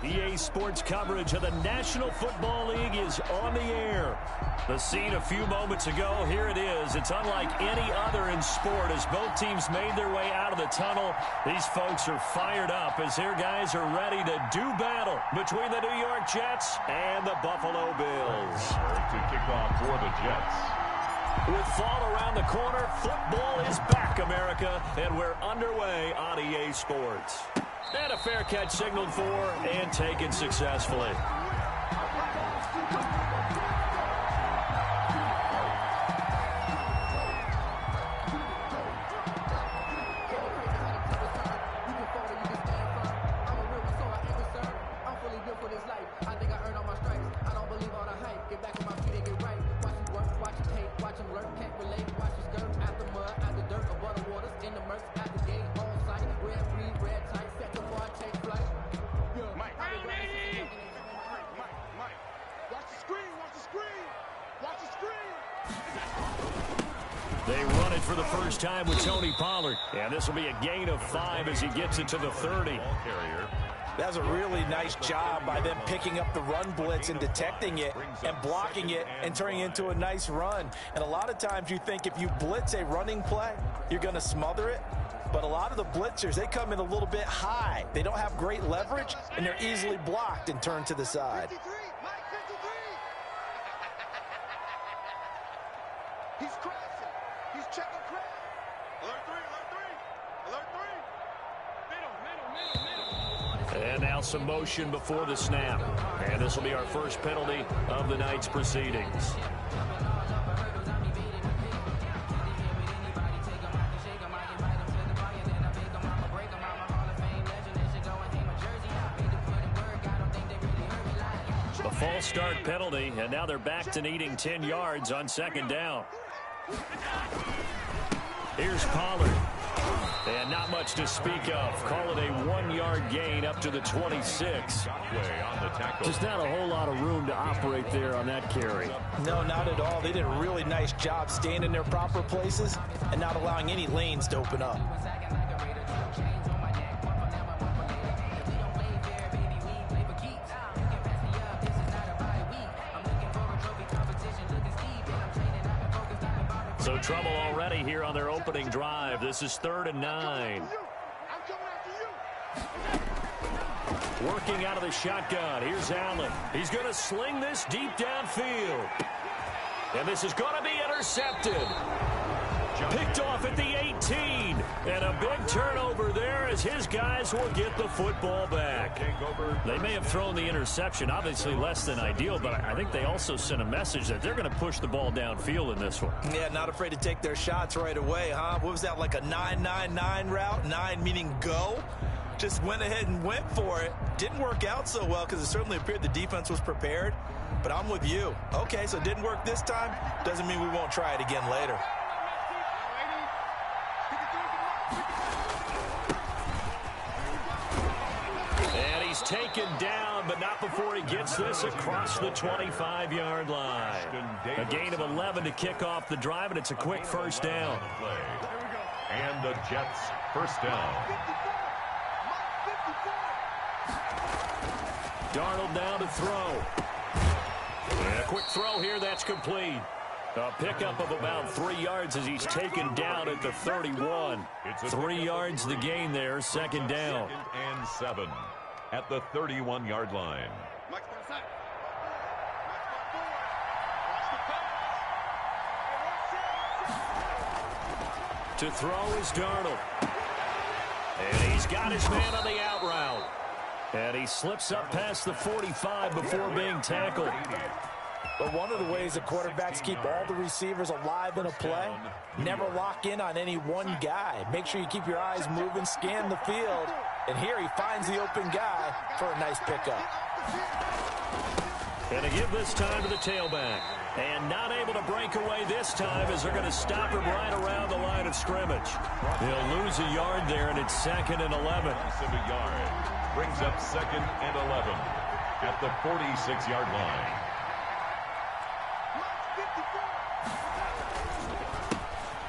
EA Sports coverage of the National Football League is on the air. The scene a few moments ago, here it is. It's unlike any other in sport as both teams made their way out of the tunnel. These folks are fired up as their guys are ready to do battle between the New York Jets and the Buffalo Bills. To kick off for the Jets. With fall around the corner, football is back, America, and we're underway on EA Sports. And a fair catch signaled for and taken successfully. They run it for the first time with Tony Pollard. And this will be a gain of 5 as he gets it to the 30. That was a really nice job by them picking up the run blitz and detecting it and blocking it and turning it into a nice run. And a lot of times you think if you blitz a running play, you're going to smother it. But a lot of the blitzers, they come in a little bit high. They don't have great leverage, and they're easily blocked and turned to the side. He's crashing. He's checking crash. Alert 3, alert 3. And now some motion before the snap. And this will be our first penalty of the night's proceedings. A false start penalty, and now they're back to needing 10 yards on second down. Here's Pollard. And not much to speak of. Call it a 1-yard gain up to the 26. Just not a whole lot of room to operate there on that carry. No, not at all. They did a really nice job staying in their proper places and not allowing any lanes to open up. So trouble already here on their opening drive. This is 3rd and 9. Working out of the shotgun. Here's Allen. He's going to sling this deep downfield. And this is going to be intercepted. Picked off at the 18. And a big turnover there as his guys will get the football back. They may have thrown the interception, obviously less than ideal, but I think they also sent a message that they're going to push the ball downfield in this one. Yeah, not afraid to take their shots right away, huh? What was that, like a 9-9-9 route? 9 meaning go? Just went ahead and went for it. Didn't work out so well because it certainly appeared the defense was prepared. But I'm with you. Okay, so it didn't work this time. Doesn't mean we won't try it again later. And he's taken down, but not before he gets this across the 25-yard line. A gain of 11 to kick off the drive, and it's a quick first down. And the Jets first down. Darnold down to throw. And a quick throw here, that's complete. A pickup of about 3 yards as he's taken down at the 31. 3 yards the gain there, second down. 2nd and 7 at the 31-yard line. To throw is Darnold. And he's got his man on the out route. And he slips up past the 45 before being tackled. But one of the ways that quarterbacks keep all the receivers alive in a play, never lock in on any one guy. Make sure you keep your eyes moving, scan the field. And here he finds the open guy for a nice pickup. And to give this time to the tailback. And not able to break away this time as they're going to stop him right around the line of scrimmage. He'll lose a yard there, and it's 2nd and 11. A yard brings up 2nd and 11 at the 46-yard line.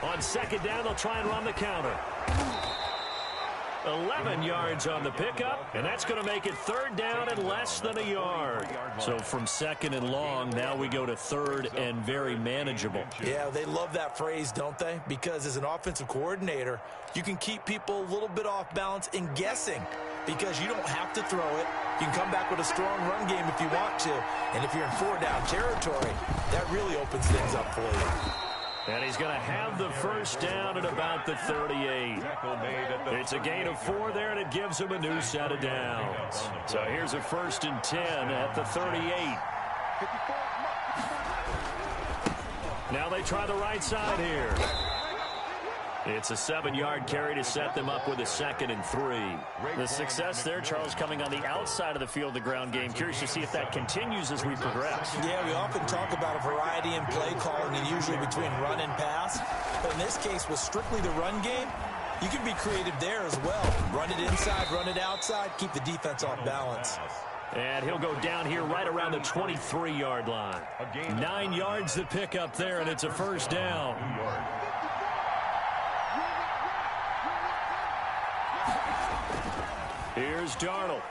On second down, they'll try and run the counter. 11 yards on the pickup, and that's going to make it third down and less than a yard. So from second and long, now we go to third and very manageable. Yeah, they love that phrase, don't they? Because as an offensive coordinator, you can keep people a little bit off balance and guessing because you don't have to throw it. You can come back with a strong run game if you want to. And if you're in four-down territory, that really opens things up for you. And he's going to have the first down at about the 38. It's a gain of 4 there, and it gives him a new set of downs. So here's a 1st and 10 at the 38. Now they try the right side here. It's a 7-yard carry to set them up with a 2nd and 3. The success there, Charles, coming on the outside of the field, the ground game. Curious to see if that continues as we progress. Yeah, we often talk about a variety in play calling, and usually between run and pass. But in this case, with strictly the run game, you can be creative there as well. Run it inside, run it outside, keep the defense off balance. And he'll go down here right around the 23-yard line. 9 yards to pick up there, and it's a first down. Here's Darnold.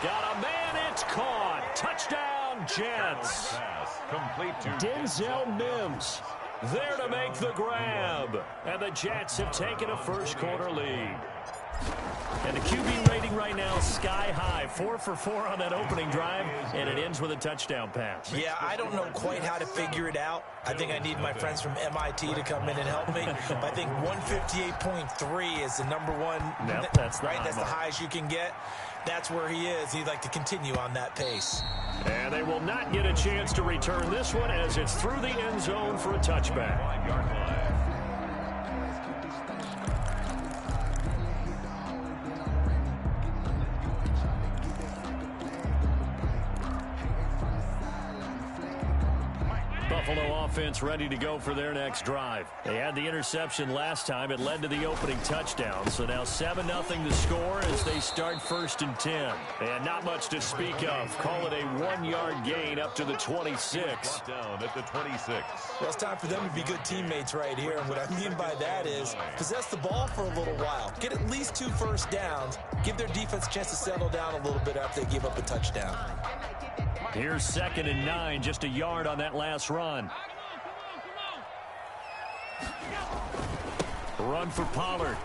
Got a man, it's caught. Touchdown, Jets. Denzel Mims there to make the grab. And the Jets have taken a first-quarter lead. And the QB rating right now sky high. 4 for 4 on that opening drive, and it ends with a touchdown pass. Yeah, I don't know quite how to figure it out. I think I need my friends from MIT to come in and help me. But I think 158.3 is the number one. Nope, that's right. That's the highest you can get. That's where he is. He'd like to continue on that pace. And they will not get a chance to return this one as it's through the end zone for a touchback. 5-yard line. Buffalo offense ready to go for their next drive. They had the interception last time. It led to the opening touchdown. So now 7-0 the score as they start 1st and 10. And not much to speak of. Call it a 1-yard gain up to the 26. Down at the 26. Well, it's time for them to be good teammates right here. And what I mean by that is possess the ball for a little while. Get at least 2 first downs. Give their defense a chance to settle down a little bit after they give up a touchdown. Here's 2nd and 9, just a yard on that last run. Run for Pollard.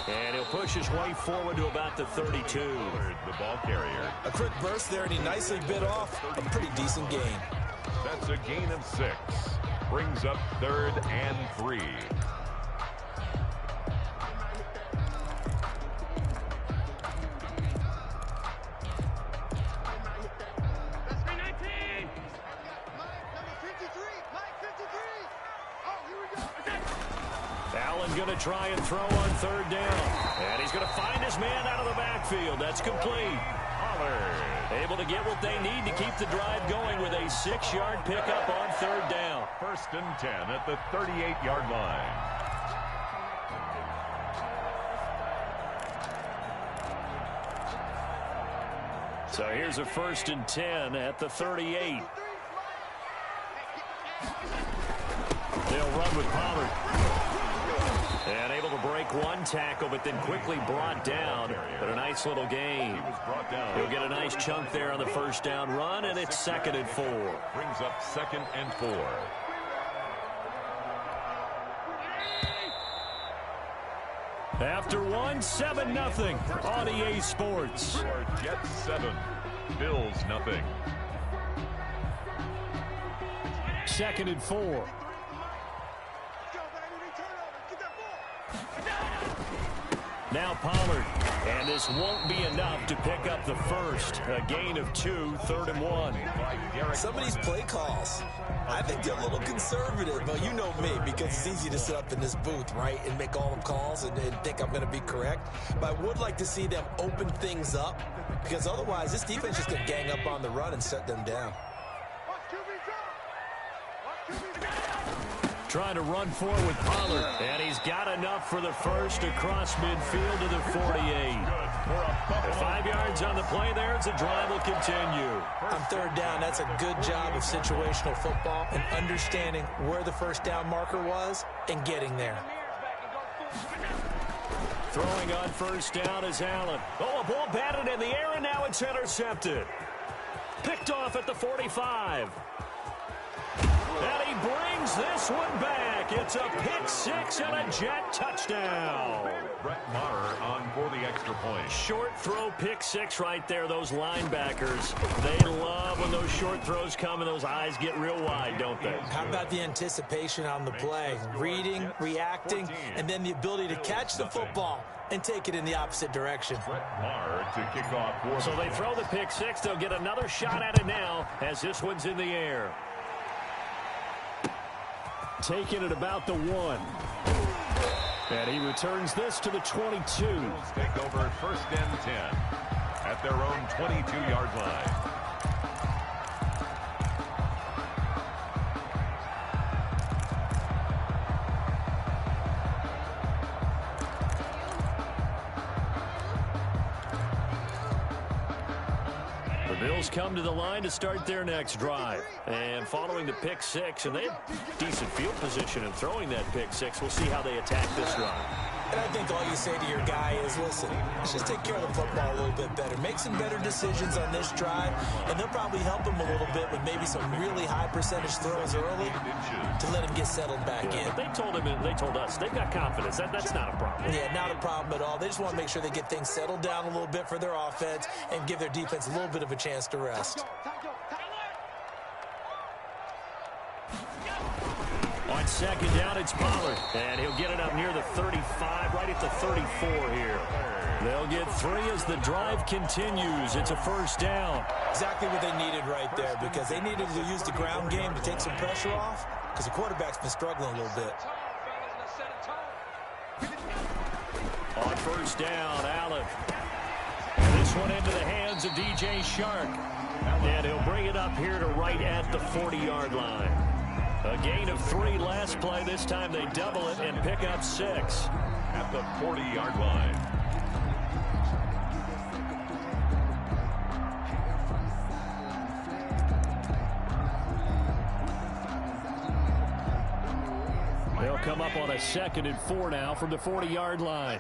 And he'll push his way forward to about the 32. The ball carrier. A quick burst there, and he nicely bit off a pretty decent gain. That's a gain of 6. Brings up 3rd and 3. Going to try and throw on 3rd down. And he's going to find his man out of the backfield. That's complete. Pollard able to get what they need to keep the drive going with a 6-yard pickup on 3rd down. 1st and 10 at the 38-yard line. So here's a 1st and 10 at the 38. They'll run with Pollard. And able to break one tackle, but then quickly brought down. But a nice little gain. He'll get a nice chunk there on the 1st down run, and it's 2nd and 4. Brings up 2nd and 4. After 7-0 on EA Sports. Jets 7, Bills nothing. 2nd and 4. Now Pollard, and this won't be enough to pick up the first. A gain of 2, 3rd and 1. Some of these play calls, I think they're a little conservative, but you know me, because it's easy to sit up in this booth, right, and make all the calls and think I'm going to be correct. But I would like to see them open things up, because otherwise this defense is going to gang up on the run and set them down. trying to run forward with Pollard. And he's got enough for the first across midfield to the 48. 5 yards on the play there as the drive will continue. On third down, that's a good job of situational football and understanding where the first down marker was and getting there. Throwing on first down is Allen. Oh, a ball batted in the air, and now it's intercepted. Picked off at the 45. And he brings this one back. It's a pick six and a Jet touchdown. Brett Maher on for the extra point. Short throw pick six right there. Those linebackers, they love when those short throws come and those eyes get real wide, don't they? How about the anticipation on the play? Reading, reacting, and then the ability to catch the football and take it in the opposite direction. Brett Maher to kick off. So they throw the pick six. They'll get another shot at it now as this one's in the air. Taking it about the 1. And he returns this to the 22. Take over first and 10 at their own 22-yard line. The Bills come to the line to start their next drive. And following the pick six, and they have decent field position in throwing that pick six. We'll see how they attack this drive. And I think all you say to your guy is, listen, let's just take care of the football a little bit better. Make some better decisions on this drive, and they'll probably help him a little bit with maybe some really high percentage throws early to let him get settled back in. But they told us they've got confidence. That's not a problem. Yeah, not a problem at all. They just want to make sure they get things settled down a little bit for their offense and give their defense a little bit of a chance to rest. On second down, it's Pollard. And he'll get it up near the 35, right at the 34 here. They'll get 3 as the drive continues. It's a first down. Exactly what they needed right there, because they needed to use the ground game to take some pressure off, because the quarterback's been struggling a little bit. On first down, Allen. And this one into the hands of DJ Shark. And he'll bring it up here to right at the 40-yard line. A gain of 3 last play. This time they double it and pick up 6. At the 40-yard line. They'll come up on a 2nd and 4 now from the 40-yard line.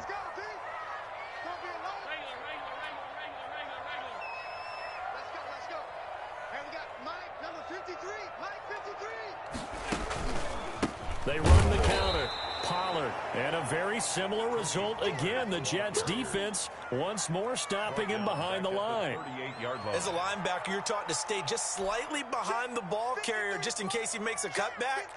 They run the counter. Pollard. And a very similar result again. The Jets defense once more stopping him behind the line. As a linebacker, you're taught to stay just slightly behind the ball carrier just in case he makes a cutback.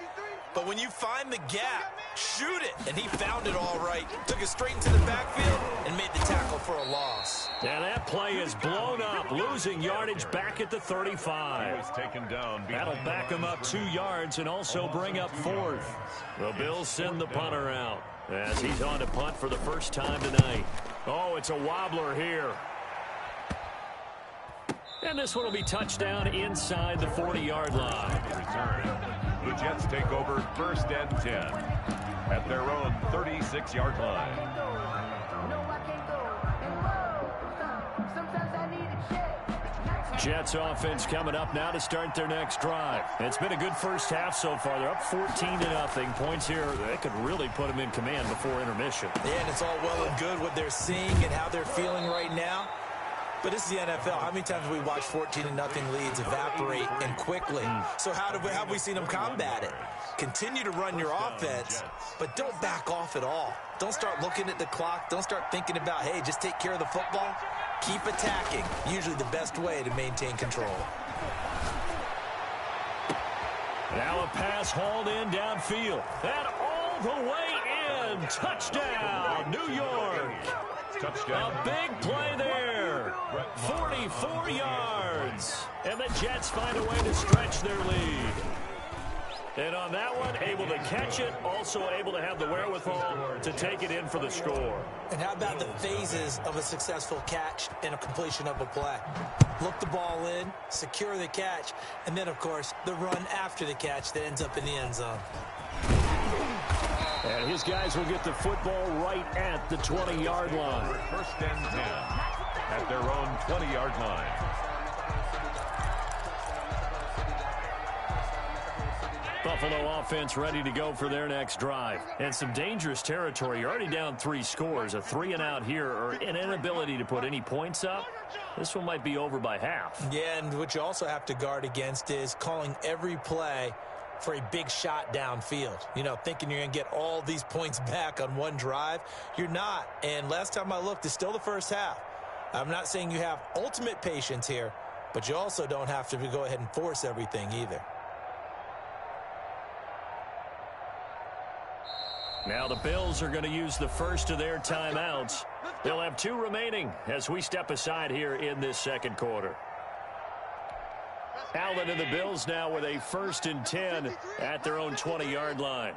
But when you find the gap, shoot it. And he found it all right. Took it straight into the backfield and made the tackle for a loss. And that play is blown up, losing yardage back at the 35. He was taken down. That'll back him up 2 yards and also bring up 4th. The Bills send the punter out as he's on to punt for the first time tonight. Oh, it's a wobbler here. And this one will be touchdown inside the 40-yard line. Return. The Jets take over first and 10 at their own 36-yard line. Jets offense coming up now to start their next drive. It's been a good first half so far. They're up 14-0. Points here, they could really put them in command before intermission. Yeah, and it's all well and good what they're seeing and how they're feeling right now. But this is the NFL. How many times have we watched 14-0 leads evaporate and quickly? So how have we seen them combat it? Continue to run your offense, but don't back off at all. Don't start looking at the clock. Don't start thinking about, hey, just take care of the football. Keep attacking. Usually the best way to maintain control. Now a pass hauled in downfield. And all the way in. Touchdown, New York. Touchdown. A big play there. 44 yards. And the Jets find a way to stretch their lead. And on that one, able to catch it, also able to have the wherewithal to take it in for the score. And how about the phases of a successful catch and a completion of a play? Look the ball in, secure the catch, and then, of course, the run after the catch that ends up in the end zone. And his guys will get the football right at the 20-yard line. First and 10 at their own 20-yard line. Buffalo offense ready to go for their next drive. And some dangerous territory. You're already down 3 scores. A 3-and-out here or an inability to put any points up. This one might be over by half. Yeah, and what you also have to guard against is calling every play for a big shot downfield. You know, thinking you're going to get all these points back on one drive. You're not. And last time I looked, it's still the first half. I'm not saying you have ultimate patience here, but you also don't have to go ahead and force everything either. Now the Bills are going to use the first of their timeouts. They'll have 2 remaining as we step aside here in this second quarter. Allen and the Bills now with a 1st and 10 at their own 20-yard line.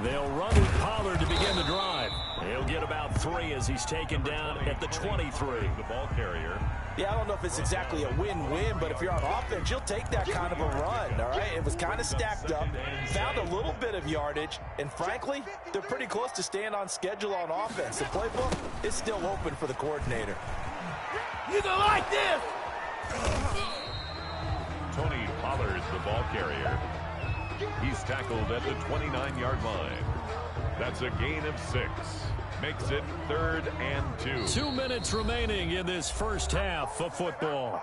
They'll run with Pollard to begin the drive. He'll get about 3 as he's taken down at the 23. The ball carrier. Yeah, I don't know if it's exactly a win-win, but if you're on offense, you'll take that kind of a run, all right? It was kind of stacked up, found a little bit of yardage, and frankly, they're pretty close to staying on schedule on offense. The playbook is still open for the coordinator. You gonna like this? Tony Pollard, the ball carrier. He's tackled at the 29-yard line. That's a gain of 6. Makes it 3rd and 2. 2 minutes remaining in this first half of football.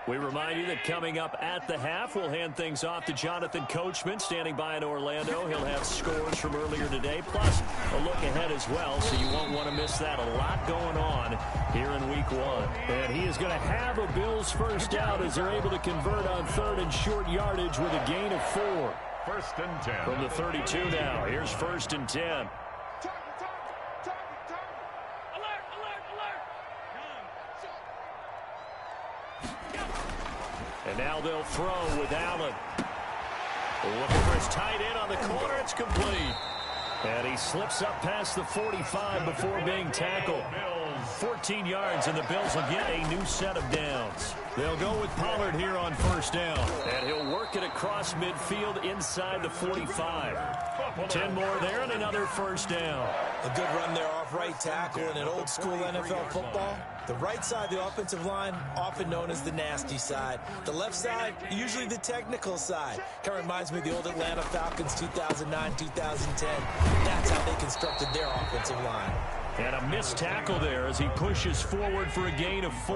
We remind you that coming up at the half, we'll hand things off to Jonathan Coachman, standing by in Orlando. He'll have scores from earlier today, plus a look ahead as well, so you won't want to miss that. A lot going on here in Week 1. And he is going to have a Bills first down as they're able to convert on 3rd and short yardage with a gain of 4. 1st and 10. From the 32 now, here's 1st and 10. And now they'll throw with Allen. Looking for his tight end on the corner. It's complete. And he slips up past the 45 before being tackled. 14 yards, and the Bills will get a new set of downs. They'll go with Pollard here on 1st down. And he'll work it across midfield inside the 45. 10 more there and another 1st down. A good run there off right tackle in an old-school NFL football. The right side of the offensive line, often known as the nasty side. The left side, usually the technical side. Kind of reminds me of the old Atlanta Falcons 2009-2010. That's how they constructed their offensive line. And a missed tackle there as he pushes forward for a gain of 4.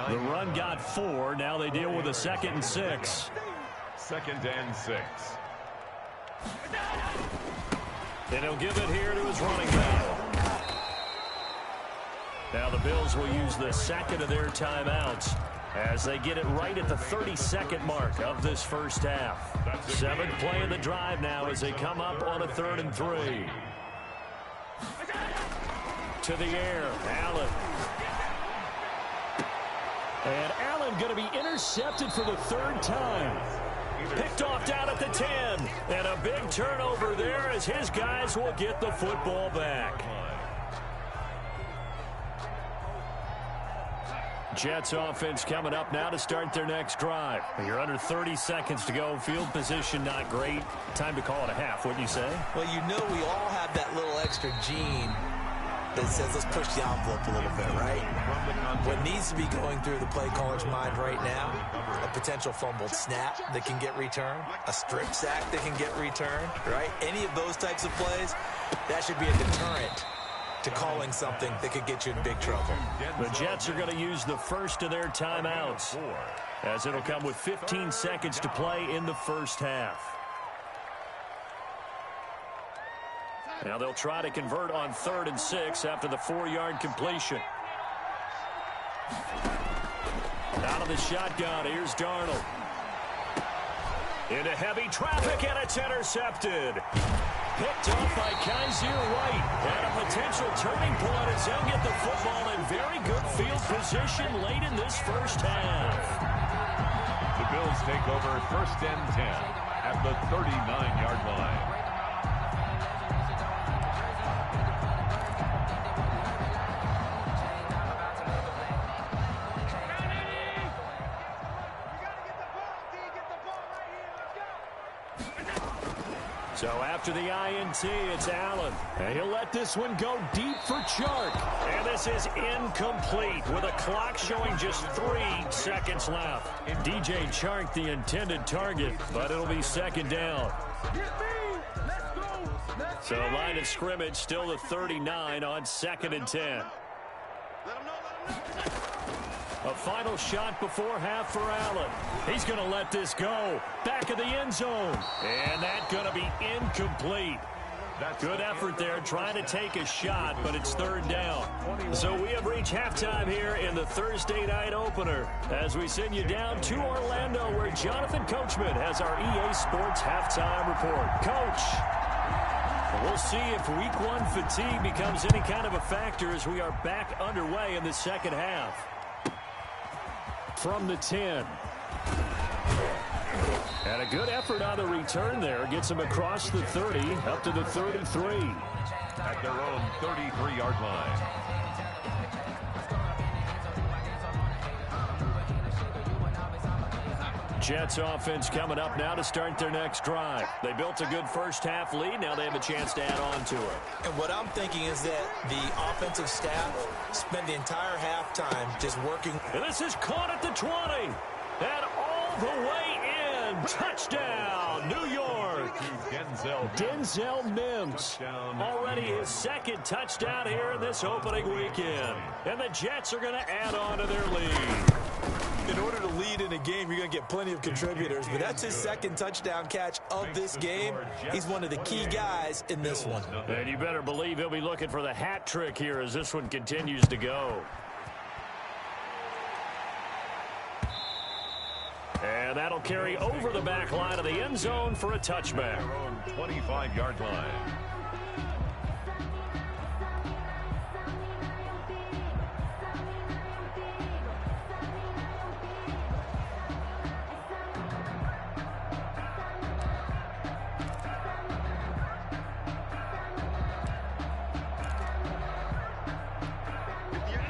The run got 4. Now they deal with a 2nd and 6. 2nd and 6. And he'll give it here to his running back. Now the Bills will use the 2nd of their timeouts as they get it right at the 32nd mark of this first half. 7th play of the drive now as they come up on a 3rd and 3. To the air, Allen. And Allen going to be intercepted for the 3rd time. Picked off down at the 10. And a big turnover there as his guys will get the football back. Jets offense coming up now to start their next drive. You're under 30 seconds to go. Field position not great. Time to call it a half, wouldn't you say? Well, you know we all have that little extra gene that says let's push the envelope a little bit, right? What needs to be going through the play caller's mind right now, a potential fumbled snap that can get returned, a strip sack that can get returned, right? Any of those types of plays, that should be a deterrent to calling something that could get you in big trouble. The Jets are going to use the first of their timeouts as it'll come with 15 seconds to play in the first half. Now they'll try to convert on 3rd and 6 after the 4-yard completion. Out of the shotgun, here's Darnold. Into heavy traffic, and it's intercepted. Picked off by Kaiser White. And a potential turning point as they'll get the football in very good field position late in this first half. The Bills take over 1st and 10 at the 39-yard line. So after the INT, it's Allen. And he'll let this one go deep for Chark. And this is incomplete with a clock showing just 3 seconds left. DJ Chark, the intended target, but it'll be second down. So line of scrimmage still the 39 on 2nd and 10. A final shot before half for Allen. He's going to let this go. Back of the end zone. And that's going to be incomplete. Good effort there trying to take a shot, but it's 3rd down. So we have reached halftime here in the Thursday night opener as we send you down to Orlando where Jonathan Coachman has our EA Sports halftime report. Coach, we'll see if week 1 fatigue becomes any kind of a factor as we are back underway in the second half. From the 10. And a good effort on the return there. Gets him across the 30, up to the 33. At their own 33-yard line. Jets offense coming up now to start their next drive. They built a good first half lead. Now they have a chance to add on to it. And what I'm thinking is that the offensive staff spent the entire halftime just working. And this is caught at the 20. And all the way in. Touchdown, New York. Denzel Mims. Already his 2nd touchdown here in this opening weekend. And the Jets are going to add on to their lead. In order to lead in a game, you're going to get plenty of contributors, but that's his 2nd touchdown catch of this game. He's one of the key guys in this one. And you better believe he'll be looking for the hat trick here as this one continues to go. And that'll carry over the back line of the end zone for a touchback. 25-yard line.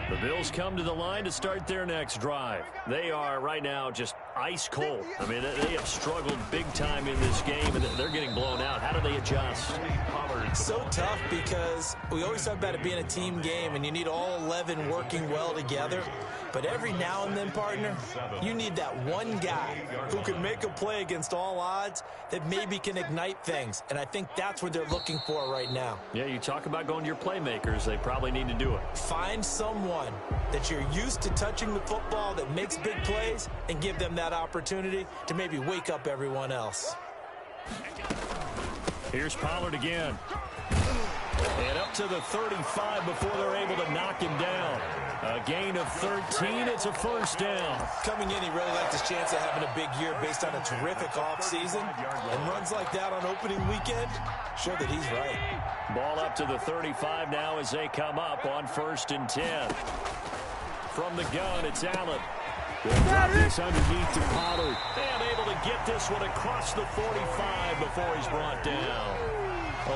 The Bills come to the line to start their next drive. They are right now just ice cold. I mean, they have struggled big time in this game, and they're getting blown out. How do they adjust? It's so tough because we always talk about it being a team game, and you need all 11 working well together. But every now and then, partner, you need that one guy who can make a play against all odds that maybe can ignite things. And I think that's what they're looking for right now. Yeah, you talk about going to your playmakers. They probably need to do it. Find someone that you're used to touching the football that makes big plays and give them that opportunity to maybe wake up everyone else. Here's Pollard again. And up to the 35 before they're able to knock him down. A gain of 13. It's a first down. Coming in, he really liked his chance of having a big year based on a terrific offseason. And runs like that on opening weekend show that he's right. Ball up to the 35 now as they come up on 1st and 10. From the gun, it's Allen. They'll drop this underneath to Pollard. And able to get this one across the 45 before he's brought down.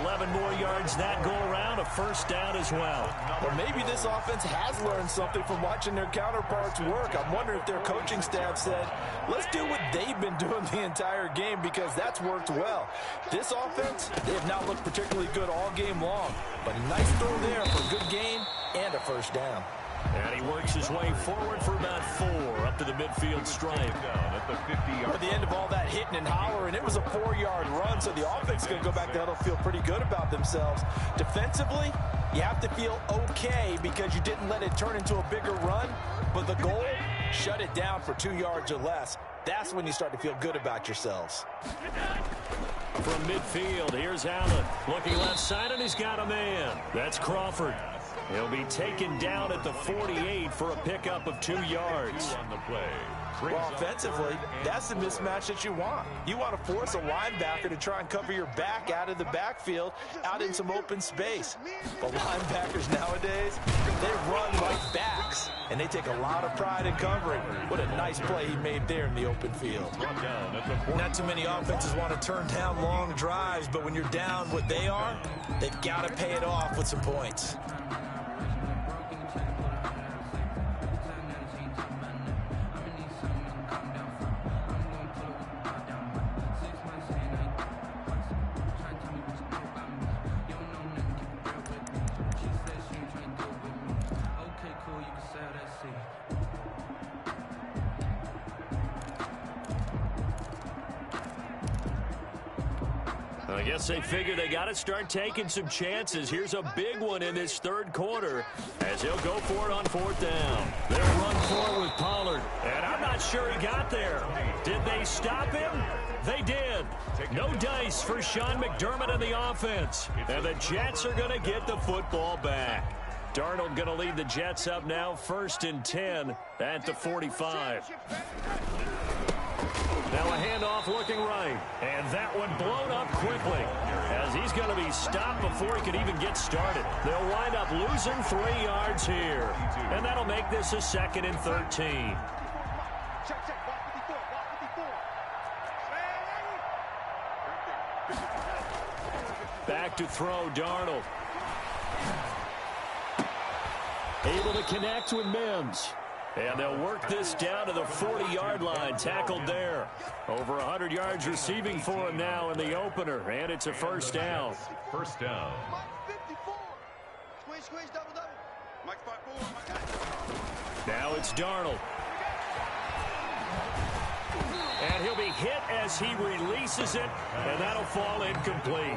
11 more yards that go around, a first down as well. Well, maybe this offense has learned something from watching their counterparts work. I'm wondering if their coaching staff said, let's do what they've been doing the entire game because that's worked well. This offense, they have not looked particularly good all game long. But a nice throw there for a good gain and a first down. And he works his way forward for about 4 up to the midfield stripe. At the 50-yard. At the end of all that hitting and hollering, it was a 4-yard run, so the offense is going to go back there. They'll feel pretty good about themselves. Defensively, you have to feel okay because you didn't let it turn into a bigger run. But the goal, shut it down for 2 yards or less. That's when you start to feel good about yourselves. From midfield, here's Allen. Looking left side, and he's got a man. That's Crawford. He'll be taken down at the 48 for a pickup of 2 yards. On the play. Well, offensively, that's the mismatch that you want. You want to force a linebacker to try and cover your back out of the backfield, out in some open space. But linebackers nowadays, they run like backs, and they take a lot of pride in covering. What a nice play he made there in the open field. Not too many offenses want to turn down long drives, but when you're down what they are, they've got to pay it off with some points. I guess they figure they got to start taking some chances. Here's a big one in this third quarter as he'll go for it on fourth down. They'll run forward with Pollard, and I'm not sure he got there. Did they stop him? They did. No dice for Sean McDermott in the offense, and the Jets are going to get the football back. Darnold going to lead the Jets up now, 1st and 10 at the 45. Now a handoff looking right, and that one blown up quickly as he's going to be stopped before he can even get started. They'll wind up losing 3 yards here, and that'll make this a 2nd and 13. Back to throw, Darnold. Able to connect with Mims. And they'll work this down to the 40-yard line, tackled there. Over 100 yards receiving for him now in the opener, and it's a first down. First down. Now it's Darnold. And he'll be hit as he releases it, and that'll fall incomplete.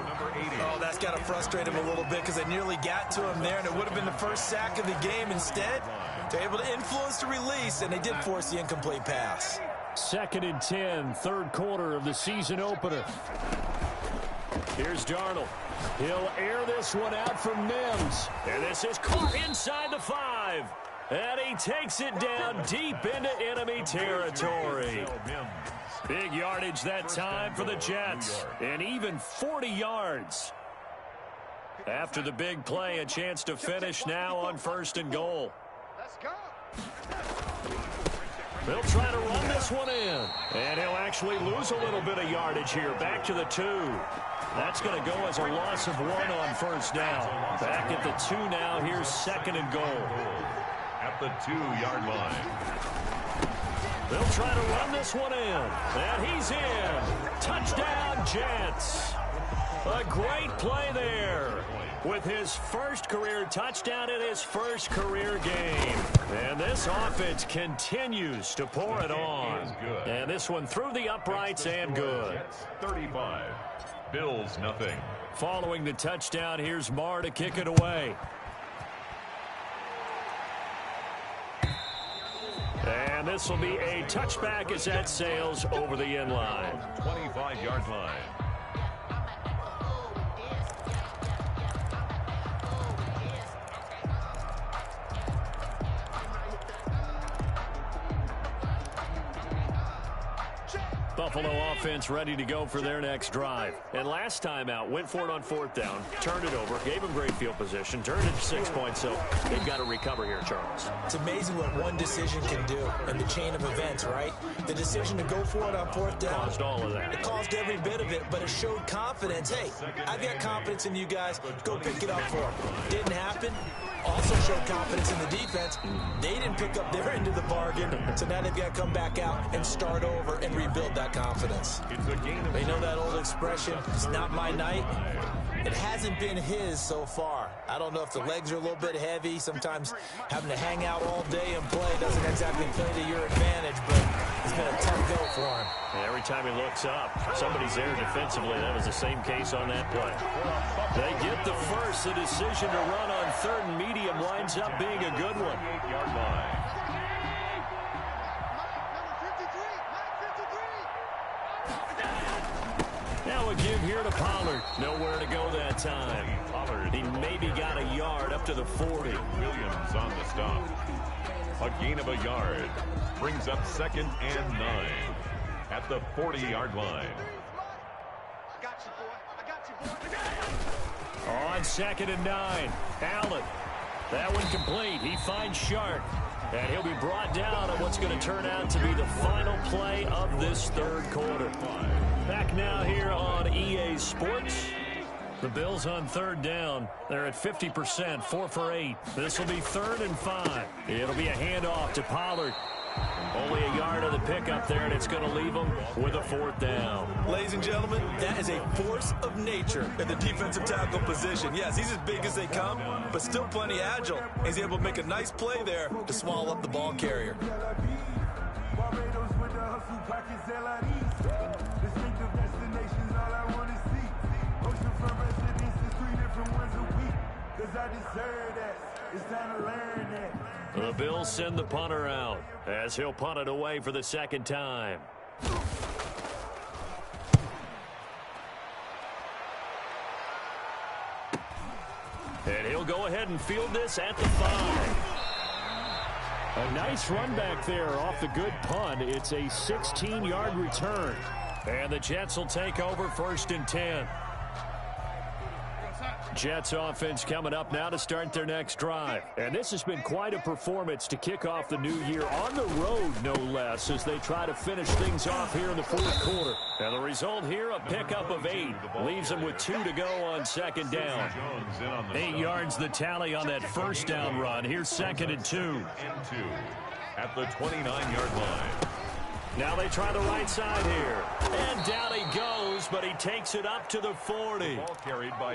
Oh, that's got to frustrate him a little bit because they nearly got to him there, and it would have been the first sack of the game. Instead, they're able to influence the release, and they did force the incomplete pass. 2nd and 10, third quarter of the season opener. Here's Darnold. He'll air this one out from Mims. And this is caught inside the 5. And he takes it down deep into enemy territory. Big yardage that time for the Jets. And even 40 yards. After the big play, a chance to finish now on 1st and goal. Let's go. They'll try to run this one in. And he'll actually lose a little bit of yardage here. Back to the 2. That's going to go as a loss of 1 on first down. Back at the 2 now. Here's 2nd and goal. At the 2-yard line. They'll try to run this one in. And he's in. Touchdown, Jets. A great play there with his first career touchdown in his first career game. And this offense continues to pour it on. And this one through the uprights and good. 35. Bills nothing. Following the touchdown, here's Marr to kick it away. And this will be a touchback as that sails over the end line. 25-yard line. Buffalo offense ready to go for their next drive. And last time out, went for it on 4th down, turned it over, gave them great field position, turned it to 6 points, so they've got to recover here, Charles. It's amazing what one decision can do in the chain of events, right? The decision to go for it on 4th down. Caused all of that. It caused every bit of it, but it showed confidence. Hey, I've got confidence in you guys. Go pick it up for them. Didn't happen. Also showed confidence in the defense. They didn't pick up their end of the bargain, so now they've got to come back out and start over and rebuild that confidence. They know that old expression, it's not my night. It hasn't been his so far. I don't know if the legs are a little bit heavy. Sometimes having to hang out all day and play doesn't exactly play to your advantage, but it's been a tough go for him. And every time he looks up, somebody's there defensively. That was the same case on that play. They get the first. The decision to run on 3rd and medium winds up being a good one. 8-yard line. Now a give here to Pollard. Nowhere to go that time. Pollard. He maybe got a yard up to the 40. Williams on the stop. A gain of a yard. Brings up 2nd and 9. At the 40-yard line. I got you, boy. I got you, boy. On 2nd and 9. Allen. That one complete. He finds Sharp. And he'll be brought down on what's going to turn out to be the final play of this third quarter. Back now here on EA Sports. The Bills on 3rd down. They're at 50%, 4 for 8. This will be 3rd and 5. It'll be a handoff to Pollard. Only a yard of the pickup there, and it's going to leave them with a 4th down. Ladies and gentlemen, that is a force of nature in the defensive tackle position. Yes, he's as big as they come, but still plenty agile. He's able to make a nice play there to swallow up the ball carrier. The Bills send the punter out as he'll punt it away for the second time. And he'll go ahead and field this at the 5. A nice run back there off the good punt. It's a 16-yard return. And the Jets will take over 1st and 10. Jets offense coming up now to start their next drive. And this has been quite a performance to kick off the new year on the road, no less, as they try to finish things off here in the 4th quarter. And the result here, a pickup of 8. Leaves them with 2 to go on 2nd down. 8 yards the tally on that 1st down run. Here's 2nd and 2. At the 29-yard line. Now they try the right side here. And down he goes, but he takes it up to the 40.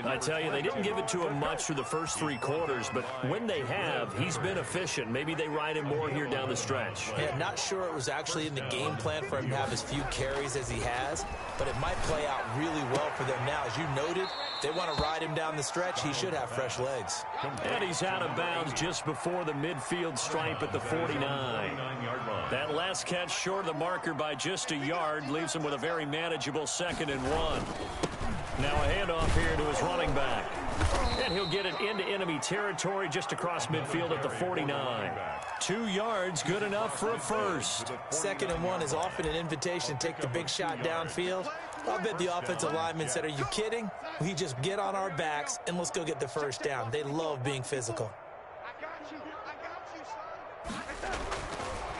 I tell you, they didn't give it to him much through the first 3 quarters, but when they have, he's been efficient. Maybe they ride him more here down the stretch. Yeah, not sure it was actually in the game plan for him to have as few carries as he has, but it might play out really well for them now. As you noted, if they want to ride him down the stretch, he should have fresh legs. And he's out of bounds just before the midfield stripe at the 49. That last catch short of the marker by just a yard leaves him with a very manageable 2nd and 1. Now a handoff here to his running back. And he'll get it into enemy territory just across midfield at the 49. 2 yards, good enough for a first. 2nd and 1 is often an invitation to take the big shot downfield. I'll bet the offensive lineman said, "Are you kidding? We just get on our backs and let's go get the first down." They love being physical.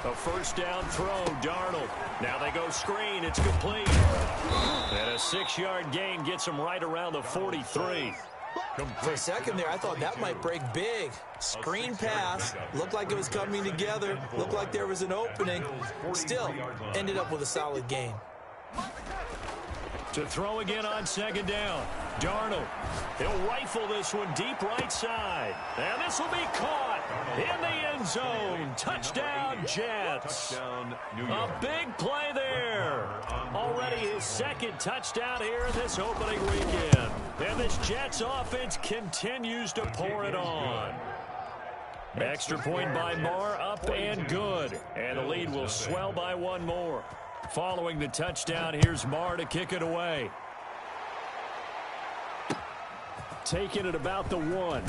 A 1st down throw, Darnold. Now they go screen, it's complete. And a 6-yard gain gets him right around the 43. For a second there, I thought that might break big. Screen pass, looked like it was coming together, looked like there was an opening. Still, ended up with a solid gain. To throw again on 2nd down. Darnold. He'll rifle this one deep right side. And this will be caught in the end zone. Touchdown, Jets. A big play there. Already his 2nd touchdown here this opening weekend. And this Jets offense continues to pour it on. Extra point by Marr, up and good. And the lead will swell by 1 more. Following the touchdown, here's Marr to kick it away. Taking it about the 1.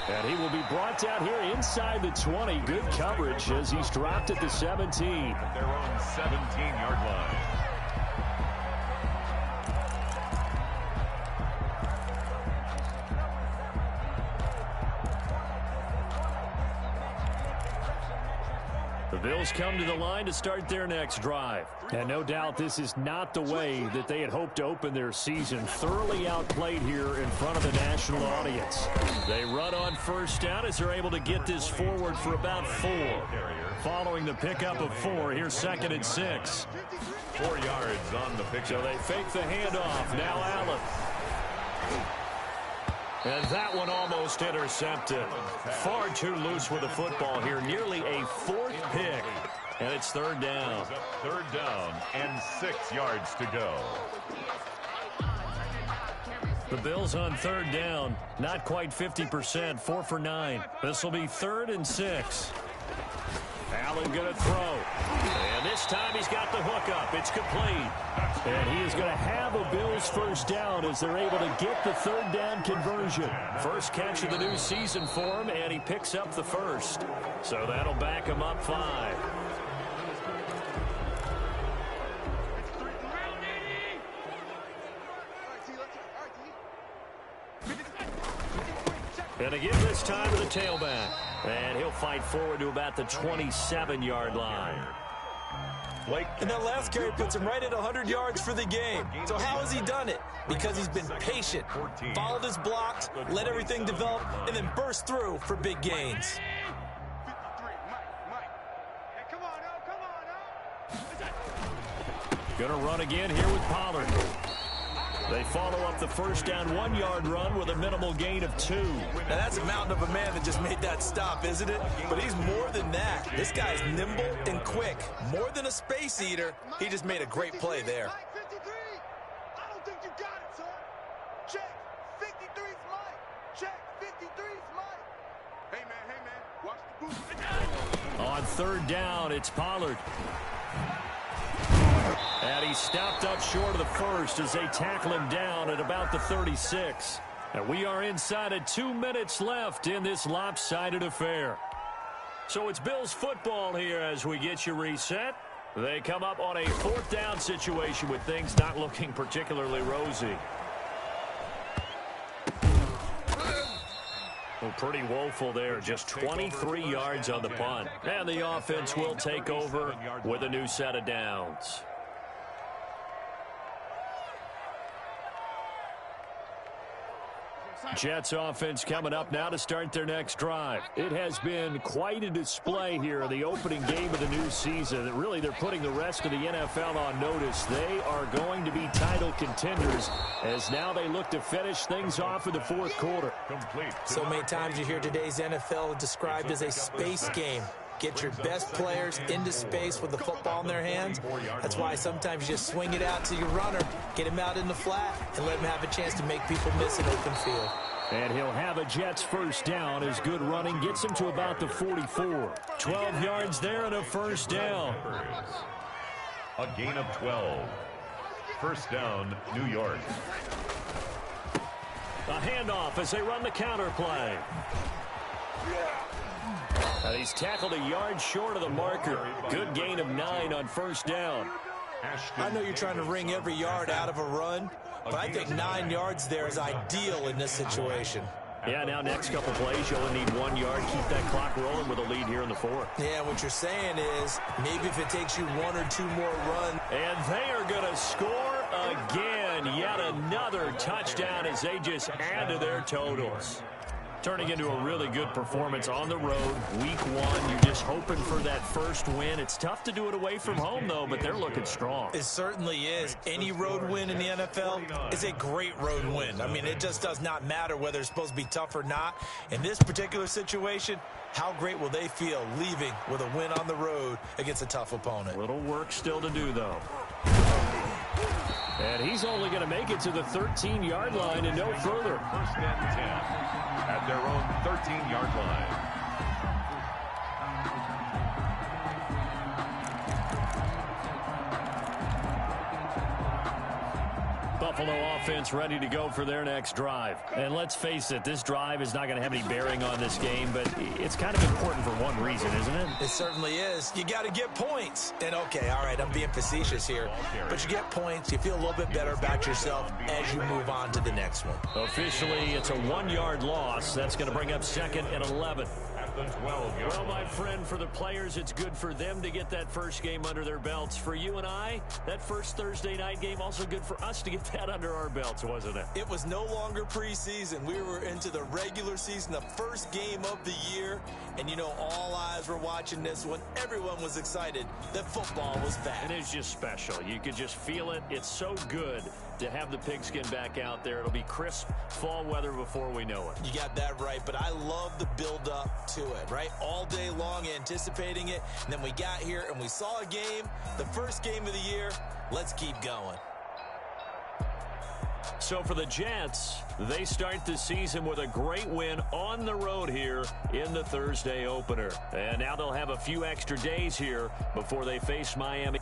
And he will be brought down here inside the 20. Good coverage as he's dropped at the 17. At their own 17-yard line. The Bills come to the line to start their next drive. And no doubt this is not the way that they had hoped to open their season. Thoroughly outplayed here in front of the national audience. They run on 1st down as they're able to get this forward for about 4. Following the pickup of 4, here's 2nd and 6. 4 yards on the pickup. So they fake the handoff. Now Allen. And that one almost intercepted. Far too loose with the football here. Nearly a 4th pick. And it's 3rd down. 3rd down and 6 yards to go. The Bills on 3rd down. Not quite 50%. 4 for 9. This will be 3rd and 6. Allen going to throw. And this time he's got the hook up. It's complete. And he is going to have a Bills 1st down as they're able to get the 3rd down conversion. First catch of the new season for him, and he picks up the 1st. So that'll back him up 5. And to give this time to the tailback. And he'll fight forward to about the 27-yard line. And that last carry puts him right at 100 yards for the game. So how has he done it? Because he's been patient, followed his blocks, let everything develop, and then burst through for big gains. Gonna run again here with Pollard. They follow up the 1st down 1-yard run with a minimal gain of 2. Now that's a mountain of a man that just made that stop, isn't it? But he's more than that. This guy's nimble and quick. More than a space eater, he just made a great play there. I don't think you got it, son. Check. 53 On third down, it's Pollard. And he stopped up short of the first as they tackle him down at about the 36. And we are inside of 2 minutes left in this lopsided affair. So it's Bills football here as we get you reset. They come up on a fourth down situation with things not looking particularly rosy. Well, pretty woeful there. Just 23 yards on the punt. And the offense will take over with a new set of downs. Jets offense coming up now to start their next drive. It has been quite a display here in the opening game of the new season. Really, they're putting the rest of the NFL on notice. They are going to be title contenders as now they look to finish things off in the fourth quarter. So many times you hear today's NFL described as a space game. Get your best players into space with the football in their hands. That's why sometimes you just swing it out to your runner, get him out in the flat, and let him have a chance to make people miss an open field. And he'll have a Jets first down as good running gets him to about the 44. 12 yards there and a first down. A gain of 12. First down, New York. A handoff as they run the counter play. And he's tackled a yard short of the marker. Good gain of 9 on first down. I know you're trying to wring every yard out of a run, but I think 9 yards there is ideal in this situation. Yeah, now next couple plays, you only need 1 yard. Keep that clock rolling with a lead here in the fourth. Yeah, what you're saying is maybe if it takes you 1 or 2 more runs. And they are going to score again. Yet another touchdown as they just add to their totals. Turning into a really good performance on the road. Week 1, you're just hoping for that first win. It's tough to do it away from home, though, but they're looking strong. It certainly is. Any road win in the NFL is a great road win. I mean, it just does not matter whether it's supposed to be tough or not. In this particular situation, how great will they feel leaving with a win on the road against a tough opponent? Little work still to do, though. And he's only going to make it to the 13-yard line and no further. First and 10 at their own 13-yard line. Buffalo offense ready to go for their next drive. And let's face it, this drive is not going to have any bearing on this game, but it's kind of important for one reason, isn't it? It certainly is. You got to get points. And, okay, all right, I'm being facetious here, but you get points, you feel a little bit better about yourself as you move on to the next one. Officially, it's a 1-yard loss. That's going to bring up second and 11. Well, my friend, for the players, it's good for them to get that first game under their belts. For you and I, that first Thursday night game, also good for us to get that under our belts, wasn't it? It was no longer preseason. We were into the regular season, the first game of the year. And, you know, all eyes were watching this one. Everyone was excited that football was back. And it's just special. You could just feel it. It's so good to have the pigskin back out there. It'll be crisp fall weather before we know it. You got that right, but I love the build-up to it, right? All day long anticipating it, and then we got here and we saw a game, the first game of the year. Let's keep going. So for the Jets, they start the season with a great win on the road here in the Thursday opener. And now they'll have a few extra days here before they face Miami.